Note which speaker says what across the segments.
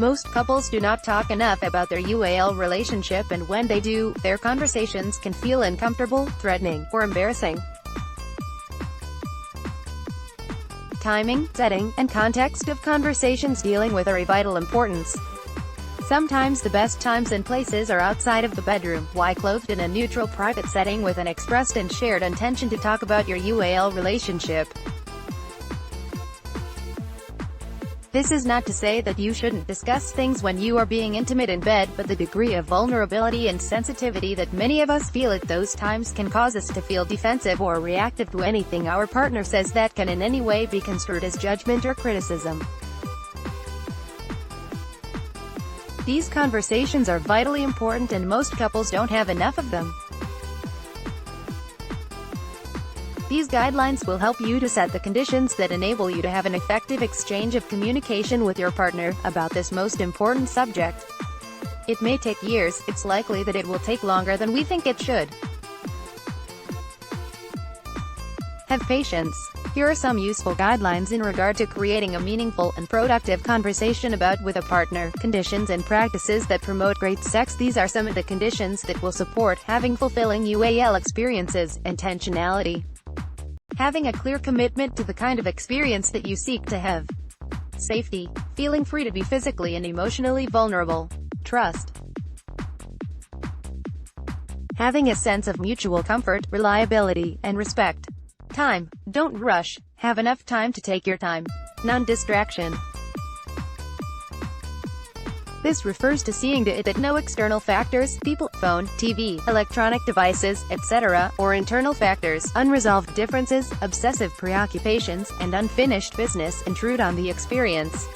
Speaker 1: Most couples do not talk enough about their UAL relationship, and when they do, their conversations can feel uncomfortable, threatening, or embarrassing. Timing, setting, and context of conversations dealing with are of vital importance. Sometimes the best times and places are outside of the bedroom, while clothed in a neutral private setting with an expressed and shared intention to talk about your UAL relationship. This is not to say that you shouldn't discuss things when you are being intimate in bed, but the degree of vulnerability and sensitivity that many of us feel at those times can cause us to feel defensive or reactive to anything our partner says that can in any way be construed as judgment or criticism. These conversations are vitally important, and most couples don't have enough of them. These guidelines will help you to set the conditions that enable you to have an effective exchange of communication with your partner about this most important subject. It may take years. It's likely that it will take longer than we think it should. Have patience. Here are some useful guidelines in regard to creating a meaningful and productive conversation about with a partner. Conditions and practices that promote great sex. These are some of the conditions that will support having fulfilling UAL experiences. Intentionality. Having a clear commitment to the kind of experience that you seek to have. Safety. Feeling free to be physically and emotionally vulnerable. Trust. Having a sense of mutual comfort, reliability, and respect. Time. Don't rush. Have enough time to take your time. Non-distraction. This refers to seeing to it that no external factors, people, phone, TV, electronic devices, etc., or internal factors, unresolved differences, obsessive preoccupations, and unfinished business intrude on the experience.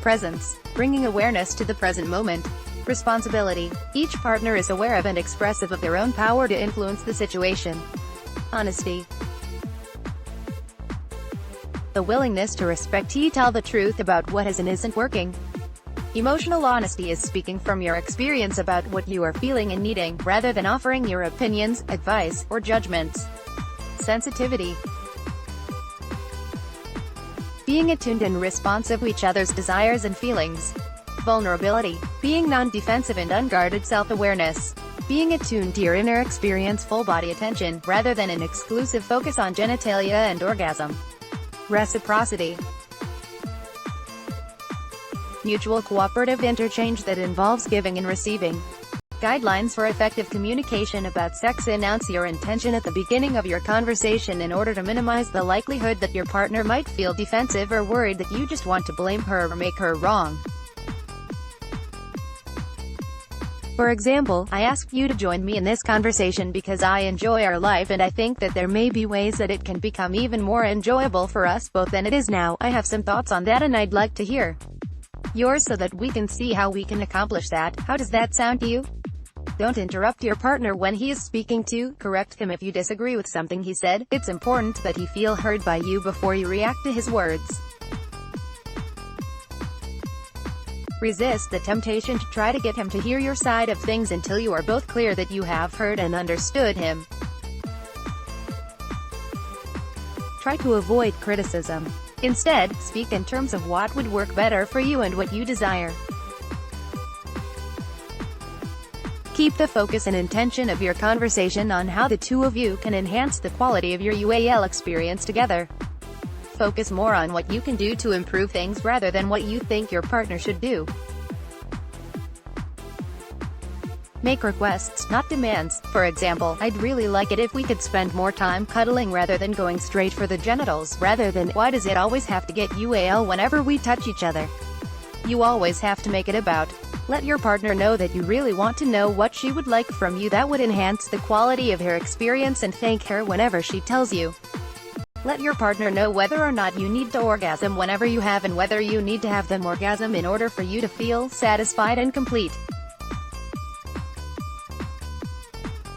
Speaker 1: Presence. Bringing awareness to the present moment. Responsibility. Each partner is aware of and expressive of their own power to influence the situation. Honesty. The willingness to tell the truth about what is and isn't working. Emotional honesty is speaking from your experience about what you are feeling and needing, rather than offering your opinions, advice, or judgments. Sensitivity. Being attuned and responsive to each other's desires and feelings. Vulnerability. Being non-defensive and unguarded self-awareness. Being attuned to your inner experience, full-body attention, rather than an exclusive focus on genitalia and orgasm. Reciprocity. Mutual cooperative interchange that involves giving and receiving. Guidelines for effective communication about sex. Announce your intention at the beginning of your conversation in order to minimize the likelihood that your partner might feel defensive or worried that you just want to blame her or make her wrong. For example, I asked you to join me in this conversation because I enjoy our life and I think that there may be ways that it can become even more enjoyable for us both than it is now. I have some thoughts on that and I'd like to hear yours so that we can see how we can accomplish that. How does that sound to you? Don't interrupt your partner when he is speaking to. Correct him if you disagree with something he said. It's important that he feel heard by you before you react to his words. Resist the temptation to try to get him to hear your side of things until you are both clear that you have heard and understood him. Try to avoid criticism. Instead, speak in terms of what would work better for you and what you desire. Keep the focus and intention of your conversation on how the two of you can enhance the quality of your UAL experience together. Focus more on what you can do to improve things rather than what you think your partner should do. Make requests, not demands. For example, I'd really like it if we could spend more time cuddling rather than going straight for the genitals, rather than, why does it always have to get UAL whenever we touch each other? You always have to make it about. Let your partner know that you really want to know what she would like from you. That would enhance the quality of her experience, and thank her whenever she tells you. Let your partner know whether or not you need to orgasm whenever you have and whether you need to have them orgasm in order for you to feel satisfied and complete.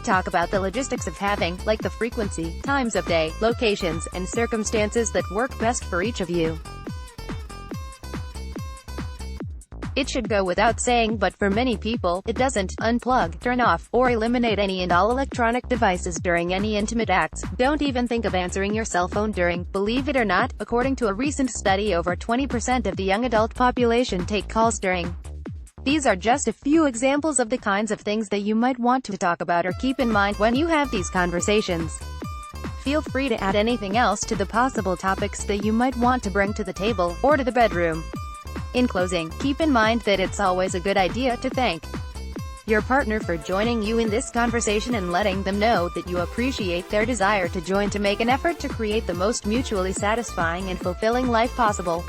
Speaker 1: Talk about the logistics of having, like the frequency, times of day, locations, and circumstances that work best for each of you. It should go without saying, but for many people, it doesn't. Unplug, turn off, or eliminate any and all electronic devices during any intimate acts. Don't even think of answering your cell phone during. Believe it or not, according to a recent study, over 20% of the young adult population take calls during. These are just a few examples of the kinds of things that you might want to talk about or keep in mind when you have these conversations. Feel free to add anything else to the possible topics that you might want to bring to the table, or to the bedroom. In closing, keep in mind that it's always a good idea to thank your partner for joining you in this conversation and letting them know that you appreciate their desire to join to make an effort to create the most mutually satisfying and fulfilling life possible.